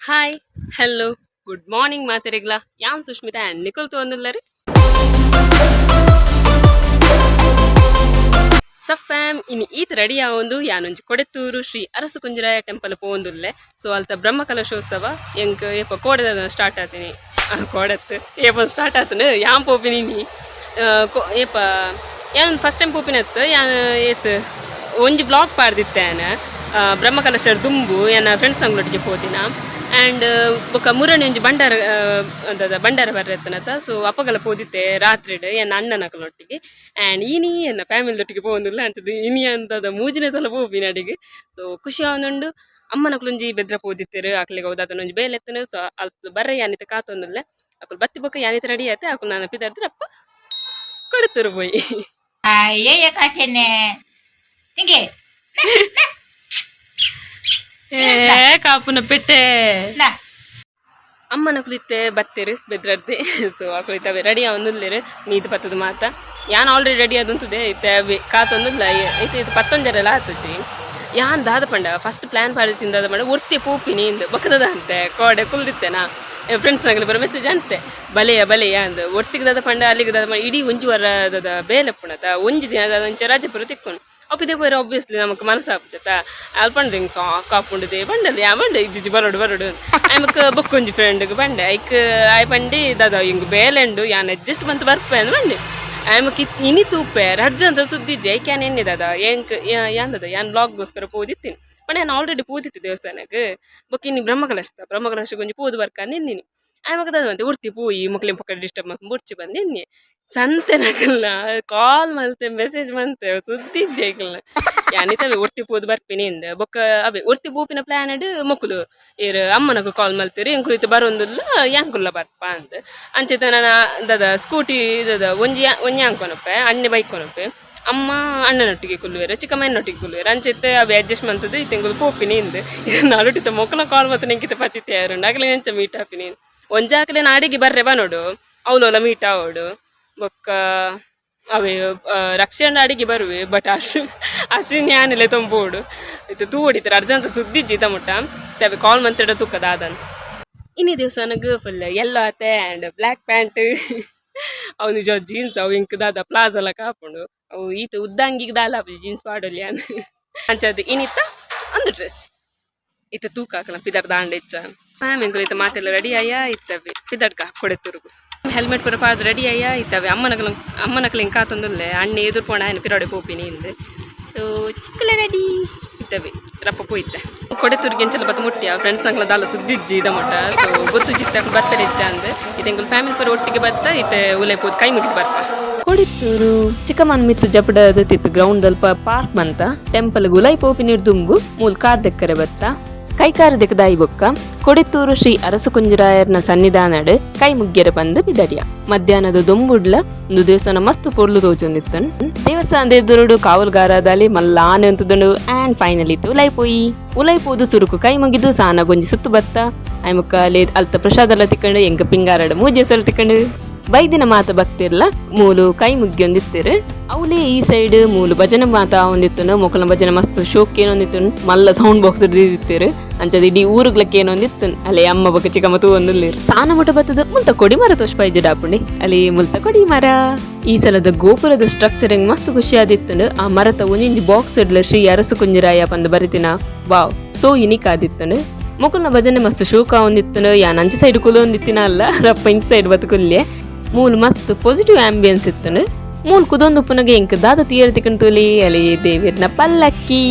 Hi, hello, good morning ಮಾತೆರೆಗ್ಲ ಯಾನ್ Sushmita and Nikhil ತೋಂದುಲ್ಲರಿ ಸಫ್ಯಾಮ್ ಇನ್ನು ಈತ್ ರೆಡಿ ಆವೊಂದು ಯಾನೊಂಜಿ ಕೊಡೆತ್ತೂರು ಶ್ರೀ ಅರಸು ಕುಂಜರಾಯ ಟೆಂಪಲ್ ಪೋಂದುಲ್ಲೆ. ಸೊ ಅಲ್ತ ಬ್ರಹ್ಮ ಕಲಶೋತ್ಸವ ಎಂಕ್ ಏಪ ಕೋಡೆದ ಸ್ಟಾರ್ಟ್ ಆತೀನಿ ಕೋಡತ್ತು ಏಪ ಸ್ಟಾರ್ಟ್ ಆತನು ಯಾನ್ ಪೋಪಿನಿ ಏಪ ಯಾನ್ ಫಸ್ಟ್ ಟೈಮ್ ಪೋಪಿನತ್ತು ಯಾನ್ ಏತ್ ಒಂಜಿ ಬ್ಲಾಗ್ ಪಾಡ್ದಿತ್ತೇನ ಬ್ರಹ್ಮ ಕಲಶರ್ ದುಂಬು ಏನ ಫ್ರೆಂಡ್ಸ್ ನಂಗಳೊಟ್ಟಿಗೆ ಪೋದಿನ ಆ್ಯಂಡ್ ಬೊಕ್ಕ ಮುರಣಿ ಒಂಜಿ ಬಂಡಾರ ಬಂಡಾರ ಬರ್ರೆತ್ತನತ. ಸೊ ಅಪ್ಪಗಲ ಪೋದಿತ್ತೆ ರಾತ್ರಿಡ್ ಎನ್ನ ಅಣ್ಣನಕಲೊಟ್ಟಿಗೆ ಆ್ಯಂಡ್ ಇನಿ ಎನ್ನ ಫ್ಯಾಮಿಲಿದೊಟ್ಟಿಗೆ ಪೋಂದಿಲ್ಲ ಅಂತದ್ದು ಇನಿ ಅಂತದ ಮೂಜಿನ ಸಲ ಪೋಪಿನ ಅಡಿಗೆ. ಸೊ ಖುಷಿ ಆವೊಂದುಂಡು ಅಮ್ಮನಕ್ಲೊಂಜಿ ಬೆದ್ರ ಪೋದಿತ್ತೇರು ಆಕಲಿಗೆ ಹೋದಾತನೊಂಜಿ ಬೇಲೆತ್ತನು. ಸೊ ಅಲ್ತು ಬರ್ರೆ ಯಾನಿತ ಕಾತೊಂದುಲ್ಲೆ ಅಕುಲು ಬತ್ತಿ ಬೊಕ್ಕ ಯಾನಿತ ರೆಡಿ ಆಯ್ತೆ ಅಕುಲು ನಾನು ಪಿದರ್ದ್ರೆ ಅಪ್ಪ ಕೊಡ್ತರು ಪೋಯಿ ಏ ಕಾಚೆನೆ ಹಿಂಗೆ ಕಾಪುನ ಪೆಟ್ಟೆ ನಾ ಅಮ್ಮನ ಕುಲಿತೆ ಬತ್ತೇರು ಬೆದ್ರದ್ದೆ. ಸೊ ಅಕುಲಿತವೆ ರೆಡಿ ಆವೊಂದುಲ್ಲೇರು ಮೀದು ಪತ್ತದ ಮಾತ ಯಾನ್ ಆಲ್ರೆಡಿ ರೆಡಿ ಆದಂತದೆ ಇತ್ತೆ ಕಾತೊಂದುಲ್ಲ ಐತೆ ಇದು ಪತ್ತೊಂದರೆಲ್ಲ ಆತುಚಿ ಯಾನ್ ದಾದ ಪಂಡ ಫಸ್ಟ್ ಪ್ಲಾನ್ ಪಾಡಿ ತಿಂದಾದ ಪಂಡ ಒರ್ತಿ ಪೂಪಿನಿ ಇಂದು ಬಕ್ಕದ ಅಂತೆ ಕೋಡೆ ಕುಲ್ದಿತ್ತೇನಾ ಫ್ರೆಂಡ್ಸ್ನಾಗಲಿ ಬರೋ ಮೆಸೇಜ್ ಅಂತೆ ಬಲೆಯ ಅಂದು ಒಟ್ಟಿಗೆ ದಾದ ಪಂಡ ಅಲ್ಲಿಗೆ ದಾದ ಪಂಡ ಇಡೀ ಒಂಜಿ ವಾರದ ಬೇಲೆ ಪುಣತ ಒಂಜಿ ದಿನ ಒಂಚ ರಾಜಪುರ ತಿಕ್ಕೊಂಡು ಅಪ್ಪಿದೆ ಪೋಯ್ರೆ ಆಬ್ವಿಯಸ್ಲಿ ನಮಕ್ ಮನಸ್ಸಾಗ್ತೈತ ಅಲ್ಪಂಡ ಹಿಂಗೆ ಕಾಪುಂಡದೆ ಬಂಡಲ್ಲಿ ಯಾ ಬಂಡೆ ಇಜ್ಜಿ ಬರೋಡು ಆಮಕ್ ಬೊಕ್ಕೊಂಜಿ ಫ್ರೆಂಡ್ಗೆ ಬಂಡೆ ಐಕ್ ಆಯ್ ಪಂಡಿ ದಾದ ಹಿಂಗೆ ಬೇಲೆಂಡು ಯಾನ್ ಅಡ್ಜಸ್ಟ್ ಬಂತು ಬರ್ಪೆ ಅಂದ್ ಬಂಡೆ ಆಮಕ್ ಇನಿ ತೂಪೆ ರಡ್ಜಂತ ಸುದ್ದಿಜ್ಜಿ ಐಕ್ ಯಾನ್ ಎನ್ನಿದಾದ ಏಂಕ್ ಯಾಂದದ ಯಾನ್ ಬ್ಲಾಗ್ಗೋಸ್ಕರ ಪೋದಿತ್ತೀನಿ ಪಂಡ ನಾನು ಆಲ್ರೆಡಿ ಪೋದಿತ್ತು ದೇವಸ್ಥಾನಕ್ಕೆ ಬೊಕ್ಕ ಇನ್ನು ಬ್ರಹ್ಮಕಲಶಕ್ಕೆ ಒಂಜಿ ಪೋದು ಬರ್ಕ ನಿನ್ನಿ ಆಮಕ್ ದಾದಂತೆ ಉರ್ತಿ ಪೋಯಿ ಮುಕ್ಲಿನ ಪಕ್ಕ ಡಿಸ್ಟರ್ಬ್ ಮಾಡ್ಕೊಂಡು ಬುಡ್ಚಿ ಬಂದು ಎನ್ನಿ ಸಂತೆನಕಲ್ನ ಕಾಲ್ ಮಲ್ತೆ ಮೆಸೇಜ್ ಮಂತೆ ಸುದ್ದಿದ್ದೆ ಐಕಲ್ನ ಯಾನಿತವೆ ಒರ್ತಿ ಪೋದು ಬರ್ಪಿನಿ ಇಂದ ಬೊಕ್ಕ ಅವೇ ಒರ್ತಿ ಪೂಪಿನ ಪ್ಲಾನ್ ಅಡ್ ಮೊಕ್ಕಲು ಏರು ಅಮ್ಮನಕು ಕಾಲ್ ಮಲ್ತೀರಿ ಎಂಕುಲಿತು ಬರೊಂದುಲ್ಲ ಯಾಂಕುಲ್ಲ ಬರ್ಪ ಅಂತ ಅಂಚೆತ ನಾನು ದಾದ ಸ್ಕೂಟಿ ದಾದ ಒಂಜಿ ಯಾಂಕೊನಪ್ಪೆ ಅಣ್ಣೆ ಬೈಕ್ ಕೊನಪ್ಪೆ ಅಮ್ಮ ಅಣ್ಣನೊಟ್ಟಿಗೆ ಕುಲ್ಲುವೇರು ಚಿಕ್ಕಮ್ಮನೊಟ್ಟಿಗೆ ಕುಲ್ಲುವೇರು ಅಂಚೆತ್ತೆ ಅವು ಅಡ್ಜಸ್ಟ್ ಮಂತದ್ದು ಇತ್ತೆಂಗುಲು ಪೋಪಿನಿ ಇಂದು ನಾಲುಟಿತ ಮೊಕ್ಕನ ಕಾಲ್ ಮತ್ತೆ ನೆಂಕಿತ ಪಚಿತೆ ಯಾರು ಆಗಲೇ ಎಂಚ ಮೀಟ್ ಹಾಪಿನಿ ಒಂಜಾಕಲೆ ನಾಡಿಗೆ ಬರ್ರೆ ಬನೋಡು ಅವಲೋಲ ಮೀಟ್ ಆವೋಡು ಬೊಕ್ಕ ಅವೇ ರಕ್ಷಣ ಅಡಿಗೆ ಬರುವೆ ಬಟ್ ಅಶ್ವಿನಿ ಆನೆಲೆ ತೊಂಬೋಡು ಇದು ತೂ ಹೊಡಿತಾರೆ ಅರ್ಜಂತ ಸುದ್ದಿಜ್ಜಿ ತಮುಟ ತವೆ ಕಾಲ್ ಮಂತ್ರಿಡ ತುಕ್ಕದ ಅದನ್ನು ಇನ್ನಿ ದಿವಸ ನನಗೆ ಫುಲ್ ಎಲ್ಲೋ ಆತೆ ಆ್ಯಂಡ್ ಬ್ಲ್ಯಾಕ್ ಪ್ಯಾಂಟ್ ಅವು ನಿಜ ಜೀನ್ಸ್ ಅವು ಇಂಕದಾದ ಪ್ಲಾಜೆಲ್ಲ ಕಾಪುಂಡು ಅವು ಈತ ಉದ್ದಂಗಿಗೆ ದಾಲ ಜೀನ್ಸ್ ಪಾಡೋಲಿ ಅನ್ ಅಂಚದು ಇನ್ನಿತ್ತ ಒಂದು ಡ್ರೆಸ್ ಇತ್ತ ತೂಕ ಹಾಕಲ್ಲ ಪಿದರ್ ದಾಂಡ ಹೆಚ್ಚ ಮ್ಯಾಮ್ ಎಂಕುಲು ಇತ್ತ ಮಾತೆಲ್ಲ ರೆಡಿ ಆಯ್ಯ ಇತ್ತವೆ ಪಿದಡ್ಕ ಕೊಡೆತುರುಗು ಹೆಲ್ಮೆಟ್ ಪೂರ ಪಾದ ರೆಡಿ ಆಯ್ಯ ಇತ್ತವೆ ಅಮ್ಮನಕಲ ಹಿಂಗೆ ಕಾತೊಂದುಲ್ಲೆ ಅಣ್ಣೆ ಎದುರ್ಪೋಣ ಏನು ಪಿರೋಡೆ ಪೋಪಿನಿ ಇಂದು. ಸೊ ಚಿಕ್ಕಲ ರೆಡಿ ಇತ್ತವೆ ರಪ್ಪ ಪೋಯ್ತೆ ಕೊಡೆತುರ್ಗಿ ಎಂಚಲ ಬತ್ತು ಮುಟ್ಟಿ ಫ್ರೆಂಡ್ಸ್ ನಂಗಲ ದಾಲ ಸುದ್ದಿಜ್ಜಿ ಇದ ಮಟ್ಟ. ಸೊ ಗೊತ್ತು ಜಿತ್ತ ಬರ್ತಡೆ ಹೆಚ್ಚ ಅಂದೆ ಇದು ಎಂಕುಲು ಫ್ಯಾಮಿಲಿ ಪೂರ ಒಟ್ಟಿಗೆ ಬರ್ತಾ ಇತ್ತೆ ಉಲೆ ಪೋದು ಕೈ ಮುಗಿದು ಬರ್ತಾ ಕೊಡಿತ್ತೂರು ಚಿಕ್ಕಮ್ಮನ ಮಿತ್ತು ಜಪಡದ ತಿತ್ತು ಗ್ರೌಂಡ್ ದಲ್ಪ ಪಾರ್ಕ್ ಮಂತ ಟೆಂಪಲ್ ಗುಲೈ ಪೋಪಿನಿರ್ ದುಂಬು ಮೂಲ್ ಕಾರ್ ದೆಕ್ಕರೆ ಬತ್ತ ಕೈಕಾರ ದೆಕ್ಕದಾಯಿ ಬೊಕ್ಕ ಕೊಡೆತ್ತೂರು ಶ್ರೀ ಅರಸು ಕುಂಜರಾಯರ್ನ ಸನ್ನಿಧಾನಡ್ ಕೈ ಮುಗ್ಗೆರೆ ಬಂದು ಬಿದಡಿಯ ಮಧ್ಯಾಹ್ನದ ದೊಂಬುಡ್ಲ ಒಂದು ದೇವಸ್ಥಾನ ಮಸ್ತ್ ಪೊರ್ಲು ತೋಜೊಂದಿತ್ತನ್ ದೇವಸ್ಥಾನದ ಎದುರುಡು ಕಾವಲ್ಗಾರದಲ್ಲಿ ಮಲ್ಲ ಆನೆ ಅಂತದುಂಡು ಆ್ಯಂಡ್ ಫೈನಲಿ ಇತ್ತು ಉಲೈ ಪೋದು ಸುರುಕು ಕೈ ಮುಗಿದು ಸಾನ ಗೊಂಜಿ ಸುತ್ತು ಬತ್ತ ಆಯ್ಮಕ್ಕ ಲೇದ್ ಅಲ್ತ ಪ್ರಸಾದಲ್ಲ ತಿಕ್ಕಂಡು ಎಂಕ ಪಿಂಗಾರಡ ಮೂಜೆ ಹೆಸರು ತಿಕ್ಕಂಡು ಬೈದಿನ ಮಾತ ಭಕ್ತಿರ್ಲ ಮೂಲು ಕೈ ಮುಗ್ಗಿಯೊಂದಿತ್ತಿರು ಅವಲೇ ಈ ಸೈಡ್ ಮೂಲು ಭಜನೆ ಮಾತ ಒಂದಿತ್ತನು ಮೊಕಲ ಭಜನೆ ಮಸ್ತ್ ಶೋಕ್ ಏನೊಂದಿತ್ತು ಮಲ್ಲ ಸೌಂಡ್ ಬಾಕ್ಸ್ ಹಿಡಿದಿತ್ತಿರು ಅಂಚದ ಇಡೀ ಊರುಗ್ಲಕ್ಕೆ ಏನೊಂದಿತ್ತು ಅಲ್ಲಿ ಅಮ್ಮ ಬಕ್ಕ ಚಿಕ್ಕಮ್ಮ ತೂ ಒಂದಿಲ್ಲಿರು ಸಾನ ಮುಟ ಬತ್ತದ ಮುಲ್ತ ಕೊಡಿ ಮರ ತೋಷ್ಪಾಯ್ಜಿ ಡಾಪುಂಡಿ ಅಲ್ಲಿ ಮುಲ್ತ ಕೊಡಿ ಮರ ಈ ಸಲದ ಗೋಪುರದ ಸ್ಟ್ರಕ್ಚರಿಂಗ್ ಮಸ್ತ್ ಖುಷಿ ಆದಿತ್ತನು ಆ ಮರತ ಒಂಜಿಂಜಿ ಬಾಕ್ಸ್ ಇಡ್ಲ ಶ್ರೀ ಅರಸು ಕುಂಜರಾಯ ಬಂದು ಬರಿತಿನ ವಾವ್ ಸೋ ಯುನಿಕ್ ಆದಿತ್ತನು ಮೊಕಲ್ನ ಭಜನೆ ಮಸ್ತ್ ಶೋಕ ಒಂದಿತ್ತನು ಯಾನ್ ಅಂಚೆ ಸೈಡ್ ಕುಲ ಒಂದಿತ್ತಿನ ಅಲ್ಲ ರಪ್ಪ ಇಂಚ ಸೈಡ್ ಬತ್ತುಕುಲ್ಲೆ ಮೂಲು ಮಸ್ತ್ ಪಾಸಿಟಿವ್ ಆಂಬಿಯನ್ಸ್ ಇತ್ತನು ಮೂಲ್ ಕುದೊಂದು ಉಪ್ಪುನಗೆ ಎಂಕ್ ದಾದ ತೀಯರ್ ತಿಕ್ಕಂತುಲಿ ಅಲ್ಲಿ ದೇವಿರ್ನ ಪಲ್ಲಕ್ಕಿ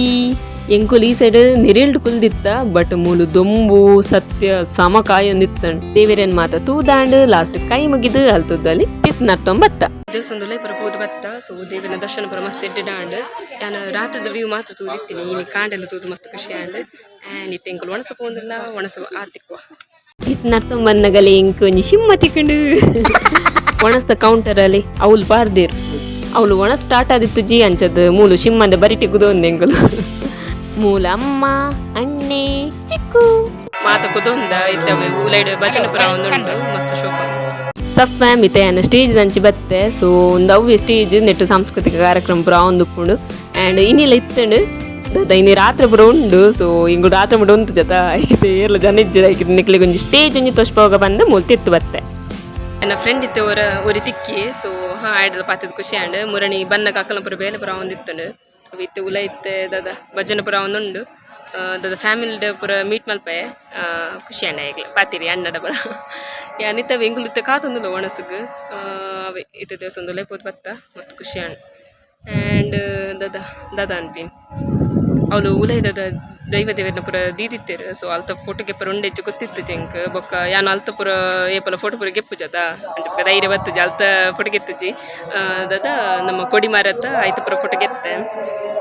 ಎಂಕುಲ್ ಈ ಸೈಡ್ ನಿರಿಲ್ಡ್ ಕುಲ್ದಿತ್ತ ಬಟ್ ಮೂಲು ದೊಂಬು ಸತ್ಯ ಸಮಕಾಯಿ ಒಂದಿತ್ತನ್ ದೇವಿರನ್ ಮಾತ ತೂದಾಂಡ್ ಲಾಸ್ಟ್ ಕೈ ಮುಗಿದು ಅಲ್ತದ್ದು ಅಲ್ಲಿ ತಿತ್ ನರ್ತೊಂಬತ್ತ ದೇವಸ್ಥಾನದಲ್ಲೇ ಬರಬಹುದು ಬತ್ತ. ಸೊ ದೇವಿನ ದರ್ಶನ ಪುರ ಮಸ್ತ್ ಎಡ್ಡಾಂಡ್ ಯಾನು ರಾತ್ರಿದ ವ್ಯೂ ಮಾತ್ರ ತೂದಿತ್ತೀನಿ ಇನ್ನು ಕಾಂಡೆಲ್ಲ ತೂದು ಮಸ್ತ್ ಖುಷಿ ಆಂಡ್ ಆ್ಯಂಡ್ ಇತ್ತು ಎಂಕುಲು ಒಣಸ ಪೋಂದಿಲ್ಲ ಒಣಸ ಆತಿಕ್ವ ಇತ್ತು ನರ್ತೊಂಬನ್ನಗಲಿ ಎಂಕ್ ಒಂಜಿ ಶಿಮ್ಮ ತಿಕ್ಕಂಡು ಒಣಸ್ದ ಕೌಂಟರ್ ಅಲ್ಲಿ ಅವಳು ಬಾರ್ದಿರು ಅವಳು ಒಣ ಸ್ಟಾರ್ಟ್ ಆದಿತ್ತು ಜಿ ಅಂಚದ್ದು ಮೂಲು ಶಿಮ್ಮಂದ ಬರಿಟಿ ಕುದೊಂದು ಎಂಕುಲು ಮೂಲ ಅಮ್ಮ ಅಣ್ಣೆ ಚಿಕ್ಕು ಮಾತ ಕುದೊಂದ ಇತ್ತವೆ ಉಲೈಡ್ ಭಜನೆ ಪುರ ಒಂದುಂಟು ಮಸ್ತ್ ಶೋಕ ಸಫ್ ಫ್ಯಾಮ್ ಇತ್ತೆ ಸ್ಟೇಜ್ ದಂಚಿ ಬತ್ತೆ. ಸೊ ಒಂದು ಅವ್ವಿ ಸ್ಟೇಜ್ ನೆಟ್ಟು ಸಾಂಸ್ಕೃತಿಕ ಕಾರ್ಯಕ್ರಮ ಪುರ ಒಂದುಪ್ಪುಂಡು ಆ್ಯಂಡ್ ಇನ್ನಿಲ್ಲ ಇತ್ತಂಡು ಇನ್ನು ರಾತ್ರಿ ಪೂರ ಉಂಡು ಸೊ ಇಂಗು ರಾತ್ರಿ ಮುಡ ಉಂಟು ಜತ ಐತೆ ಏರ್ಲ ಜನ ಇಜ್ಜದ ಐಕಿದ ನಿಕ್ಲಿಗೆ ಒಂಜಿ ಸ್ಟೇಜ್ ಒಂಜಿ ತೋಷ್ಪೋಗ ಬಂದು ಮೂಲ್ತಿತ್ತು ಬತ್ತೆ ನನ್ನ ಫ್ರೆಂಡ್ ಇತ್ತು ಒರಿ ತಿಕ್ಕಿ ಸೊ ಆಯ್ಡದ ಪಾತಿದ ಖುಷಿ ಆಂಡ್ ಮುರಣಿ ಬನ್ನ ಕಾಕಲ ಪುರ ಬೇಲೆ ಪುರ ಒಂದಿತ್ತಂಡು ಅವು ಇತ್ತು ಉಲ ಇತ್ತೆ ದಾದ ಭಜನೆ ಪುರ ಒಂದುಂಡು ದಾದ ಫ್ಯಾಮಿಲಿ ಪುರ ಮೀಟ್ ಮಲ್ಪೆ ಖುಷಿ ಆಂಡ ಈಗಲೇ ಪಾತಿರಿ ಅಣ್ಣದ ಪುರ ಯಾನಿತ್ತ ಎಂಗುಲಿತ್ತ ಕಾತೊಂದುಲ್ಲ ಒಣಸುಗು ಅವೆ ಇತ್ತೆ ದೇವಸ ಒಂದು ಲೇಪೋದು ಬತ್ತ ಮಸ್ತ್ ಖುಷಿ ಆಂಡ್ ಆ್ಯಂಡ್ ದಾದ ಅನ್ಪಿನ್ ಅವಳು ಉಲೈದದ ದೈವ ದೇವರನ್ನ ಪುರ ದೀದಿತ್ತೇರು ಸೊ ಅಲ್ತ ಫೋಟೋ ಗೆಪ್ಪರ ಉಂಡೆಚ್ಚು ಗೊತ್ತಿತ್ತು ಚೆಂಕ್ ಬೊಕ್ಕ ಯಾನು ಅಲ್ತ ಪುರ ಏಪಲ ಫೋಟೋ ಪುರ ಗೆಪ್ಪು ಜದ ಅಂಚ ಬೊಕ್ಕ ಧೈರ್ಯ ಬತ್ತಜಿ ಅಲ್ತ ಫೋಟೋ ಗೆತ್ತಜಿ ದಾದ ನಮ್ಮ ಕೊಡಿ ಮಾರತ್ತ ಐತ ಪುರ ಫೋಟೋ ಗೆತ್ತೆ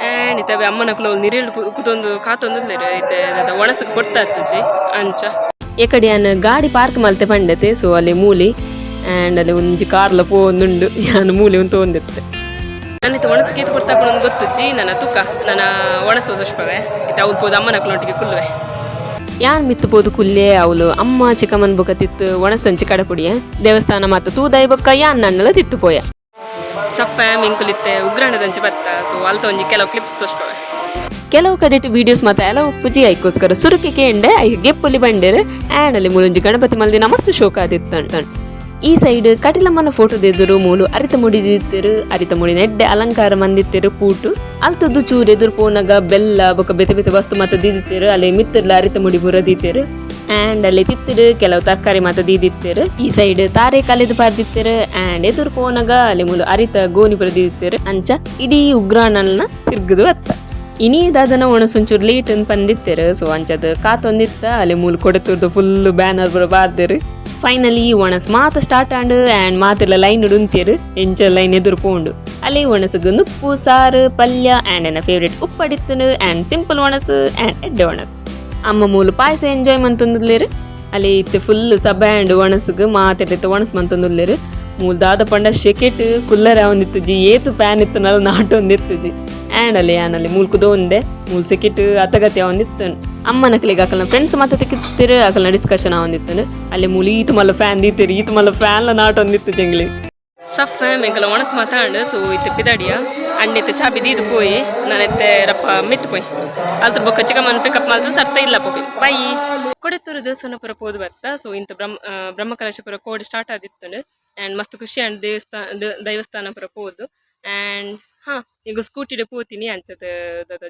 ಆ್ಯಂಡ್ ಇತ್ತವೆ ಅಮ್ಮನಕ್ಲು ನಿರೇಳು ಕುದೊಂದು ಕಾತೊಂದುಲ್ಲೇರು ಐತೆ ದಾದ ಒಣಸಕ್ಕೆ ಕೊಡ್ತಾ ಇತ್ತಜಿ ಅಂಚ ಏಕಡೆ ಯಾನು ಗಾಡಿ ಪಾರ್ಕ್ ಮಲ್ತೆ ಪಂಡತೆ ಸೊ ಅಲ್ಲಿ ಮೂಲಿ ಆ್ಯಂಡ್ ಅಲ್ಲಿ ಒಂಜಿ ಕಾರ್ಲ ಪೋಂದುಂಡು ಯಾನು ಮೂಲಿ ಒಂದು ತೊಗೊಂಡಿತ್ತೆ ನಾನಿತ್ತು ಒಣಸಕ್ಕೆ ಇದು ಕೊಡ್ತಾ ಒಂದು ಗೊತ್ತುಜ್ಜಿ ನನ್ನ ತೂಕ ನನ್ನ ಒಣಸ್ತೋ ದುಷ್ಪವೆ ಇದು ಅವ್ಲು ಪೋದು ಅಮ್ಮನಕ್ಲೊಟ್ಟಿಗೆ ಕುಲ್ವೆ ಯಾನ್ ಮಿತ್ತು ಪೋದು ಕುಲ್ಲೆ ಅವಳು ಅಮ್ಮ ಚಿಕ್ಕಮ್ಮನ ಬೊಕ್ಕ ತಿತ್ತು ಒಣಸ್ತಂಚಿ ಕಡಪುಡಿಯ ದೇವಸ್ಥಾನ ಮತ್ತು ತೂದಾಯಿ ಬೊಕ್ಕ ಯಾನ್ ನನ್ನೆಲ್ಲ ತಿತ್ತು ಪೋಯ ಸಫ ಮಿಂಕುಲಿತ್ತೆ ಉಗ್ರಾಣದಂಚಿ ಬತ್ತ ಸೊ ಅಲ್ತ ಒಂಜಿ ಕೆಲವು ಕ್ಲಿಪ್ಸ್ ತೋಷ್ಪವೆ ಕೆಲವು ಕಡೆಟ್ ವಿಡಿಯೋಸ್ ಮತ್ತೆ ಎಲ್ಲ ಪೂಜೆ ಐಕೋಸ್ಕರ ಸುರುಕಿ ಕೇಂಡೆ ಐ ಗೆಪ್ಪುಲಿ ಬಂಡೇರು ಆ್ಯಂಡ್ ಅಲ್ಲಿ ಮೂಲೊಂಜಿ ಗಣಪತಿ ಮಲ್ದಿನ ಮಸ್ತ್ ಶೋಕ ಆದಿತ್ತು ಈ ಸೈಡ್ ಕಟಿಲಮ್ಮನ ಫೋಟೋ ಎದುರು ಮೂಲು ಅರಿತ ಮುಡಿದಿತ್ತರು ಅರಿತ ಮುಡಿ ನೆಡ್ಡೆ ಅಲಂಕಾರ ಮಂದಿತ್ತರು ಪೂಟು ಅಲ್ತದ್ದು ಚೂರು ಎದುರು ಪೋನಾಗ ಬೆಲ್ಲ ಬೊಕ್ಕ ಬೆತೆ ಬೆತೆ ವಸ್ತು ಮತ್ತೆ ದೀದಿತ್ತರು ಅಲ್ಲಿ ಮಿತ್ತರ್ಲ ಅರಿತ ಮುಡಿ ಬುರ ದೀತರು ಆ್ಯಂಡ್ ಅಲ್ಲಿ ತಿತ್ತರು ಕೆಲವು ತರಕಾರಿ ಮತ್ತೆ ದೀದಿತ್ತರು ಈ ಸೈಡ್ ತಾರೆ ಕಲೆದು ಪಾರ್ದಿತ್ತರು ಆ್ಯಂಡ್ ಎದುರು ಪೋನಾಗ ಅಲ್ಲಿ ಮೂಲು ಅರಿತ ಗೋನಿ ಬುರ ದೀದಿತ್ತರು ಅಂಚ ಇಡೀ ಉಗ್ರಾಣಲ್ನ ತಿರ್ಗದು ಅತ್ತ ಇನಿದಾದನ ಒಣಸೊಂಚೂರು ಲೇಟ್ ಅಂತ ಬಂದಿತ್ತರು ಸೊ ಅಂಚದ ಕಾತೊಂದಿತ್ತ ಅಲ್ಲಿ ಮೂಲು ಕೊಡತುರ್ದು ಫುಲ್ ಬ್ಯಾನರ್ ಬುರ ಬಾರ್ದರು ಫೈನಲಿ ಒಣಸ್ ಮಾತ ಸ್ಟಾರ್ಟ್ ಆಂಡು ಆ್ಯಂಡ್ ಮಾತೆಲ್ಲ ಲೈನ್ ಉಡುಂತಿರು ಎಂಚ ಲೈನ್ ಎದುರು ಪೋಂಡು ಅಲ್ಲಿ ಒಣಸಗು ನುಪ್ಪು ಸಾರು ಪಲ್ಯ ಆ್ಯಂಡ್ ನನ್ನ ಫೇವ್ರೇಟ್ ಉಪ್ಪಡಿತ್ತನು ಆ್ಯಂಡ್ ಸಿಂಪಲ್ ಒಣಸು ಆ್ಯಂಡ್ ಎಡ್ಡೆ ಒಣಸು ಅಮ್ಮ ಮೂಲು ಪಾಯಸ ಎಂಜಾಯ್ ಮಂತೊಂದುಲ್ಲೇರು ಅಲ್ಲಿ ಇತ್ತು ಫುಲ್ ಸಬ್ಯಾಂಡ್ ಒಣಸಗು ಮಾತೆಡ್ಡಿತ್ತು ಒಣಸು ಮಂತೊಂದುಲ್ಲೇರು ಮೂಲು ದಾದ ಪಂಡ ಶೆಕೆಟ್ ಕುಲ್ಲರ ಒಂದಿತ್ತು ಜಿ ಏತು ಫ್ಯಾನ್ ಇತ್ತು ನಲ್ಲ ನಾಟು ಒಂದಿತ್ತು ಜಿ ಆ್ಯಂಡ್ ಅಲ್ಲಿ ಯಾನಲ್ಲಿ ಮೂಲ್ಕುದೋ ಒಂದೆ ಮೂಲ್ ಸೆಕೆಟ್ ಅತಗತ್ಯ ಒಂದಿತ್ತು ಅಮ್ಮನಕ್ಲಿಗೆ ಆಕಲ್ನ ಫ್ರೆಂಡ್ಸ್ ಮತ್ತೆ ತಿಕ್ಕಿತ್ತಿರು ಆಕಲ್ನ ಡಿಸ್ಕಷನ್ ಒಂದಿತ್ತು ಅಲ್ಲಿ ಮೂಲು ಈತು ಮಲ್ಲ ಫ್ಯಾನ್ ದೀತಿರು ಈತು ಮಲ್ಲ ಫ್ಯಾನ್ಲ ನಾಟು ಒಂದಿತ್ತು ಜಂಗ್ಲಿ ಸಫ್ ಮೆಂಕಲ ಒಣಸು ಮಾತಾಂಡು ಸೊ ಇತ್ತು ಪಿದಾಡಿಯ ಅಣ್ಣಿತ್ತು ಚಾಬಿ ದೀದು ಪೋಯಿ ನಾನೈತೆ ರಪ್ಪ ಮಿತ್ತು ಪೋಯ್ ಅಲ್ತ್ರ ಬೊಕ್ಕ ಚಿಕ್ಕಮ್ಮನ ಪಿಕಪ್ ಮಾಡ್ತಾ ಸರ್ತ ಇಲ್ಲ ಪೋಯಿ ಬೈ ಕೊಡೆತ್ತೂರು ದೇವಸ್ಥಾನ ಪುರ ಪೋದು ಬರ್ತಾ ಸೊ ಇಂಥ ಬ್ರಹ್ಮಕಲಶ ಪುರ ಕೋಡಿ ಸ್ಟಾರ್ಟ್ ಆದಿತ್ತು ಆ್ಯಂಡ್ ಮಸ್ತ್ ಖುಷಿ ಆ್ಯಂಡ್ ದೇವಸ್ಥಾನ ಪುರ ಪೋದು ಆ್ಯಂಡ್ ಹಾಂ ಈಗ ಸ್ಕೂಟಿಡೆ ಪೋತೀನಿ ಅಂಚದ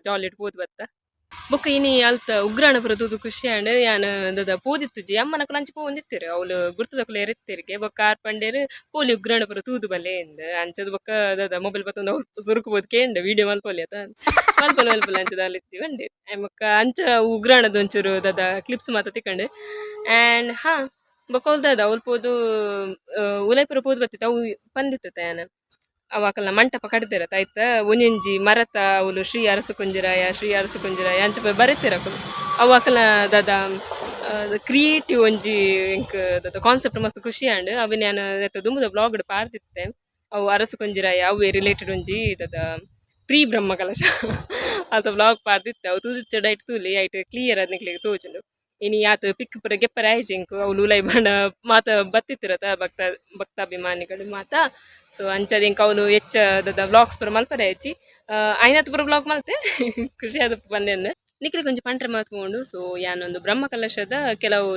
ಜಾಲಿಡ್ ಪೋದು ಬರ್ತಾ ಬೊಕ್ಕ ಇನಿ ಅಲ್ತ ಉಗ್ರಾಣ ಪುರ ತೂದು ಖುಷಿ ಆಂಡ್ ಯಾನ್ ದಾದ ಪೋದಿತ್ತು ಜಿ ಅಮ್ಮನಕ್ಲ ಅಂಚ ಪೋಂದಿತ್ತೇರು ಅವಳು ಗುರ್ತದಕ್ಲ ಎರೆತ್ತೇರಿಗೆ ಬೊಕ್ಕ ಆರ್ ಪಂಡೇರು ಪೋಲಿ ಉಗ್ರಾಣ ಪುರ ತೂದು ಬಲ್ಲೆ ಎಂದ ಅಂಚದ ಬೊಕ್ಕ ದಾದ ಮೊಬೈಲ್ ಬತ್ತೊಂದು ಅವ್ರು ಸುರುಕುಬೋದು ಕೇಂಡ ವಿಡಿಯೋ ಮಲ್ಪೊಲಿ ಅತ ಮಲ್ಪೊಲಿ ಅಂಚದ ಅಲ್ಲಿತ್ತಿ ಬಂಡೆ ಬೊಕ್ಕ ಅಂಚ ಉಗ್ರಾಣದ ಒಂಚೂರು ದಾದ ಕ್ಲಿಪ್ಸ್ ಮಾತ ತಿಕ್ಕಂಡು ಆ್ಯಂಡ್ ಹಾಂ ಬೊಕ್ಕ ಅವ್ಲು ದಾದ ಅವ್ಲು ಪೋದು ಉಲೈಪುರ ಪೋದು ಬತ್ತಿತ್ತು ಅವು ಬಂದಿತ್ತ ಯಾನ ಅವಾಕಲ್ನ ಮಂಟಪ ಕಟ್ದಿರತ್ತ ಆಯ್ತ ಒಂಜಿ ಮರತ ಅವಳು ಶ್ರೀ ಅರಸು ಕುಂಜರಾಯ ಅಂಚ ಬರೀತಿರಕಲು ಅವಾಕಲ್ನ ದಾದ ಕ್ರಿಯೇಟಿವ್ ಒಂಜಿ ಎಂಕ್ ದಾದ ಕಾನ್ಸೆಪ್ಟ್ ಮಸ್ತ್ ಖುಷಿ ಆಂಡ್ ಅವು ನಾನು ದುಂಬುದ ಬ್ಲಾಗ್ ಪಾರ್ದಿತ್ತೆ ಅವು ಅರಸು ಕುಂಜರಾಯ ಅವೇ ರಿಲೇಟೆಡ್ ಒಂಜಿ ದಾದ ಪ್ರೀ ಬ್ರಹ್ಮ ಕಲಶ ಅದ ಬ್ಲಾಗ್ ಪಾರ್ದಿತ್ತೆ ಅವು ತೂದಿಚ್ಚ ಡೈಟ್ ತೂಲಿ ಐಟ್ ಕ್ಲಿಯರ್ ಅದನಿಕ್ಲಿಗೆ ತೋಜುಂಡು ಇನಿ ಆತ ಪಿಕ್ ಪುರ ಗೆಪ್ಪರ ಆಯ್ಜಿಂಕು ಅವಳು ಉಲೈ ಬಣ್ಣ ಮಾತ ಬತ್ತಿತ್ತಿರತ್ತ ಭಕ್ತಾಭಿಮಾನಿಗಳು ಮಾತ ಸೊ ಅಂಚದ ಇಂಕ ಅವನು ಹೆಚ್ಚ ವ್ಲಾಗ್ಸ್ ಪುರ ಮಲ್ಪರೆ ಹೆಚ್ಚಿ ಐನತ್ತು ಪುರ ವ್ಲಾಗ್ ಮಲ್ತೆ ಖುಷಿ ಆದ ಬಂದೆಂದು ನಿಕ್ಲಿಗೆ ಒಂಚು ಪಂಟ್ರೆ ಮಾತ್ಕೊಂಡು ಸೊ ಯಾನೊಂದು ಬ್ರಹ್ಮ ಕಲಶದ ಕೆಲವು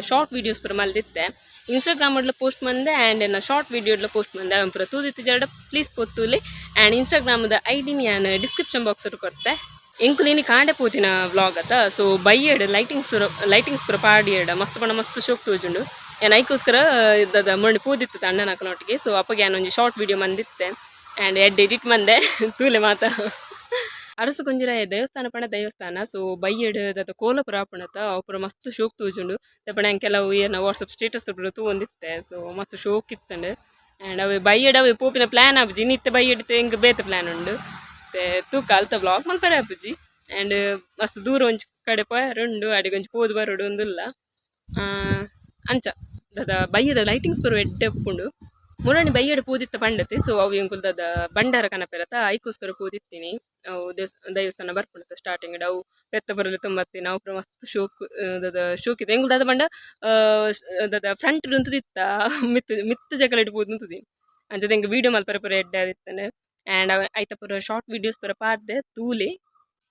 ಶಾರ್ಟ್ ವೀಡಿಯೋಸ್ ಪುರ ಮಲ್ದಿತ್ತೆ ಇನ್ಸ್ಟಾಗ್ರಾಮ್ ಪೋಸ್ಟ್ ಮಂದೆ ಆ್ಯಂಡ್ ಎನ್ನ ಶಾರ್ಟ್ ವೀಡಿಯೋಡ್ಲ ಪೋಸ್ಟ್ ಮಂದೆ ಅವನು ಪುರ ತೂದಿತ್ತು ಜರಡ ಪ್ಲೀಸ್ ಪೊತ್ತೂಲಿ ಆ್ಯಂಡ್ ಇನ್ಸ್ಟಾಗ್ರಾಮದ ಐಡಿನ ನಾನು ಡಿಸ್ಕ್ರಿಪ್ಷನ್ ಬಾಕ್ಸ್ ಕೊಡ್ತೆ ಎಂಕುಲೇನಿ ಕಾಂಡೆ ಪೋತಿನ ವ್ಲಾಗ್ ಅತ್ತ ಸೊ ಬೈಯಡ್ ಲೈಟಿಂಗ್ಸ್ ಪುರ ಪಾಡಿಯಡ ಮಸ್ತ್ ಪಂಡ ಮಸ್ತ್ ಶೋಕ್ ತೋಜುಂಡು ಏನು ಐಕೋಸ್ಕರ ಇದ್ದದ ಮಣ್ಣು ಪೂದಿತ್ತು ಅಣ್ಣನ ಅಕ್ಕನೊಟ್ಟಿಗೆ ಸೊ ಅಪ್ಪಗೆ ನಾನೊಂದು ಶಾರ್ಟ್ ವೀಡಿಯೋ ಮಂದಿತ್ತೆ ಆ್ಯಂಡ್ ಎಡಿಟ್ ಮಂದೆ ತೂಲೆ ಮಾತ ಅರಸು ಕುಂಜರಾಯ ದೇವಸ್ಥಾನ ಪಂಡ ದೇವಸ್ಥಾನ ಸೊ ಬೈಯಡ್ ದಾದ ಕೋಲಪುರ ಆಪಣತ ಅವು ಮಸ್ತ್ ಶೋಕ್ ತೋಜುಂಡು ದಪ್ಪಣ ಕೆಲವು ಏನು ವಾಟ್ಸಪ್ ಸ್ಟೇಟಸ್ ತೂ ಒಂದಿತ್ತೆ ಸೊ ಮಸ್ತ್ ಶೋಕ್ ಇತ್ತಂಡು ಆ್ಯಂಡ್ ಅವು ಬೈಯಡ್ ಅವು ಪೋಪಿನ ಪ್ಲ್ಯಾನ್ ಆಪುಜಿ ನಿತ್ಯ ಬೈಯಡ್ತೆ ಹೆಂಗೆ ಬೇತೆ ಪ್ಲ್ಯಾನ್ ಉಂಡು ತೂಕ ಅಲ್ತ ಬ್ಲಾಗ್ ಮಲ್ಪರೆ ಆಪುಜಿ ಆ್ಯಂಡ್ ಮಸ್ತ್ ದೂರ ಒಂಚು ಕಡೆ ಪೋಯರುಂಡು ಅಡಿಗೆ ಒಂಚು ಪೋದು ಬರೋಡು ಒಂದಿಲ್ಲ ಅಂಚ ದಾದ ಬೈಯದ ಲೈಟಿಂಗ್ಸ್ ಪುರ ಎಡ್ಡೆ ಉಪ್ಪುಂಡು ಮುರಣಿ ಬೈಯಡ್ ಪೂದಿತ್ತ ಪಂಡತೆ ಸೊ ಅವು ಎಂಕುಲ್ದಾದ ಬಂಡಾರ ಕನಪೆರತ ಐಕೋಸ್ಕರ ಪೂದಿತ್ತೀನಿ ಅವು ದೇವಸ್ಥಾನ ಬರ್ಪುಂಡು ಸ್ಟಾರ್ಟಿಂಗ್ ಅವು ಪೆತ್ತ ಬರಲು ತುಂಬತ್ತೀನಿ ಅವು ಪುರ ಮಸ್ತ್ ಶೋಕ್ ಇದೆ ಎಂಕುಲ್ದಾದ ಬಂಡ ದಾದ ಫ್ರಂಟ್ ಉಂತದಿತ್ತ ಮಿತ್ತು ಜಗಳ ಇಡ್ಬೋದು ಉಂತದಿ ಅಂಚದ ಹೆಂಗೆ ವೀಡಿಯೋ ಮಲ್ಪರೆ ಪುರ ಎಡ್ಡೆ ಆದಿತ್ತಾನೆ ಆ್ಯಂಡ್ ಐತ ಪುರ ಶಾರ್ಟ್ ವೀಡಿಯೋಸ್ ಪುರ ಪಾಡ್ದೆ ತೂಲಿ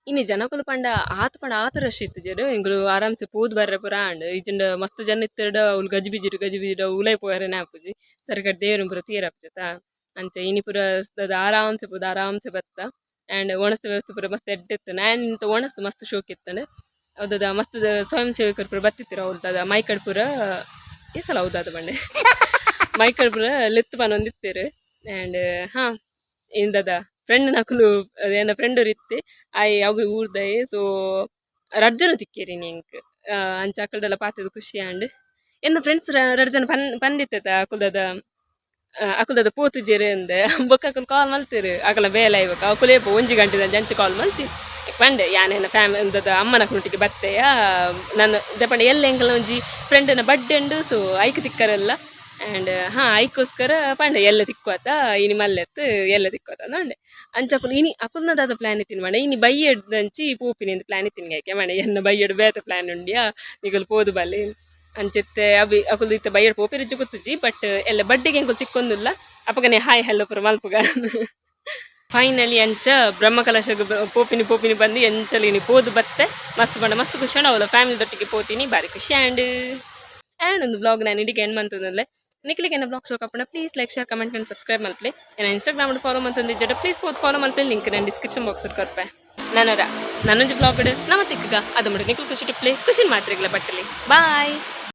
ಇನ್ನು ಜನಕುಲು ಪಂಡ ಆತ ರಶ್ ಇತ್ತು ಜರು ಇಂಗ್ಲು ಆರಾಮ್ಸೆ ಪೋದು ಬರ್ರೆ ಪುರ ಆಂಡ್ ಇಜಂಡ ಮಸ್ತ್ ಜನ ಇತ್ತಡ ಉಲ್ ಗಜಿಬಿಜಿಡು ಉಲೈ ಪೋಯರೆ ಆಪುಜಿ ಸರ್ಗಡ್ ದೇವ್ರನ್ ಪುರ ತೀರಪ್ಜತ ಅಂಚ ಇನಿ ಪುರ ಆರಾಮ್ಸೆ ಪೋದು ಆರಾಮ್ಸೆ ಬತ್ತ ಆ್ಯಂಡ್ ಒಣಸ್ತ ವ್ಯವಸ್ಥೆ ಪುರ ಮಸ್ತ್ ಎಡ್ಡಿತ್ತು ನಾನು ಇಂತ ಒಣಸ್ತು ಮಸ್ತ್ ಶೋಕ್ ಇತ್ತಂಡು ಹೌದದ ಮಸ್ತ್ ಸ್ವಯಂ ಸೇವಕರು ಪುರ ಬತ್ತಿತ್ತಿರ ಹೌದದ ಮೈಕಡ್ ಪುರ ಈ ಸಲ ಹೌದಾದ ಬಂಡೆ ಮೈಕಡ್ ಪುರ ಲೆತ್ತು ಪನೊಂದಿತ್ತೇರು ಆ್ಯಂಡ್ ಹಾಂ ಇಂದದ ಫ್ರೆಂಡ್ ನಕುಲು ಏನ ಫ್ರೆಂಡ್ ಇತ್ತೆ ಆಯ್ ಅವು ಊರ್ದಾಯಿ ಸೊ ರಡ್ಜನ ತಿಕ್ಕೇರಿ ನಿಂಕ್ ಅಂಚ ಅಕ್ಕಲ್ದೆಲ್ಲ ಪಾತದ ಖುಷಿ ಆಂಡ್ ಎಂದ ಫ್ರೆಂಡ್ಸ್ ರಡ್ಜನ ಪಂದಿತ್ತ ಅಕುಲದ ಪೋತು ಜೆರೆ ಅಂದೆ ಬೊಕ್ಕ ಅಕಲ್ ಕಾಲ್ ಮಲ್ತೀರು ಅಕಲ ಬೇಲ ಇವಾಗ ಅಕುಲೇಪ 1 ಗಂಟೆ ಅಂಚೆ ಕಾಲ್ ಮಲ್ತಿ ಬಂಡೆ ಯಾನೇನ ಫ್ಯಾಮಿಲಿ ಅಮ್ಮನ ಕುಂಟಿಗೆ ಬತ್ತೆಯ ನಾನು ದಪಂಡ ಎಲ್ಲ ಎಂಕಲ ಒಂಜಿ ಫ್ರೆಂಡನ ಬರ್ಡೇ ಉಂಡು ಸೊ ಐಕ್ ತಿಕ್ಕರೆಲ್ಲ ಆ್ಯಂಡ್ ಹಾಂ ಐಕೋಸ್ಕರ ಪಂಡ ಎಲ್ಲ ತಿಕ್ಕೋತ ಇನಿ ಮಲ್ಲೆತ್ತು ಎಲ್ಲ ತಿಕ್ಕೋತ ಅಂದೆ ಅಂಚಕುಲು ಇನಿ ಅಕುಲ್ನದಾದ ಪ್ಲ್ಯಾನ್ ಇತ್ತಿನ ಮಂಡೆ ಇನಿ ಬೈಯಡ್ದಂಚಿ ಪೂಪಿನಿಂದ ಪ್ಲ್ಯಾನ್ ಇತ್ತಿನ ಯಾಕೆ ಮಂಡೆ ಎನ್ನ ಬೈಯಡ್ ಬೇತ ಪ್ಲ್ಯಾನ್ ಉಂಡ್ಯಾ ನಿಗಲು ಪೋದು ಬಲ್ಲಿ ಅಂಚೆತ್ತೆ ಅವಿ ಅಕುಲು ಇತ್ತ ಬೈಯಡ್ ಪೋಪಿರಿಜ್ಜು ಗೊತ್ತುಜಿ ಬಟ್ ಎಲ್ಲ ಬಡ್ಡಿಗೆ ಎಂಕುಲು ತಿಕ್ಕೊಂದಿಲ್ಲ ಅಪ್ಪಗನೆ ಹಾಯ್ ಹಲೋ ಪುರ ಮಲ್ಪುಗ ಫೈನಲಿ ಅಂಚ ಬ್ರಹ್ಮಕಲಶ ಪೋಪಿನಿ ಬಂದು ಎಂಚಲಿನಿ ಪೋದು ಬತ್ತೆ ಮಸ್ತ್ ಬಂಡ ಮಸ್ತ್ ಖುಷಿ ಅವಳ ಫ್ಯಾಮಿಲಿದೊಟ್ಟಿಗೆ ಪೋತೀನಿ ಬಾರಿ ಖುಷಿ ಆ್ಯಂಡ್ ಒಂದು ಬ್ಲಾಗ್ ನಾನು ಇಡಿಗೆ ಎಂಡ್ ಮಂತಂದಲ್ಲೇ ನಿಕ್ಲಿಗೆ ಏನ ಬ್ಲಾಗ್ ಶೋಕ್ ಅಪ್ಪಣ please like share comment and subscribe ಮಲ್ಪಲೆ ನಾನು ಇನ್ಸ್ಟಾಗ್ರಾಮ್ ಫಾಲೋ ಮಂತಂದಿದ್ದೆ ಪ್ಲೀಸ್ ಪೋದು ಫಾಲೋ ಮಲ್ಪಲೆ ಲಿಂಕ್ ನಾನು ಡಿಸ್ಕ್ರಿಪ್ಷನ್ ಬಾಕ್ಸ್ ಕೊರ್ಪೆ ನನ್ನೊಂದು ಬ್ಲಾಗ್ ನಮ್ಮತ್ತಿಕ್ಕ ಅದು ಮುಡಿ ನಿಕ್ಲು ಖುಷಿ ಟಿಪ್ಲೆ ಖುಷಿ ಮಾತ್ರಿಗ್ಲ ಬಟ್ಟಲಿ ಬಾಯ್.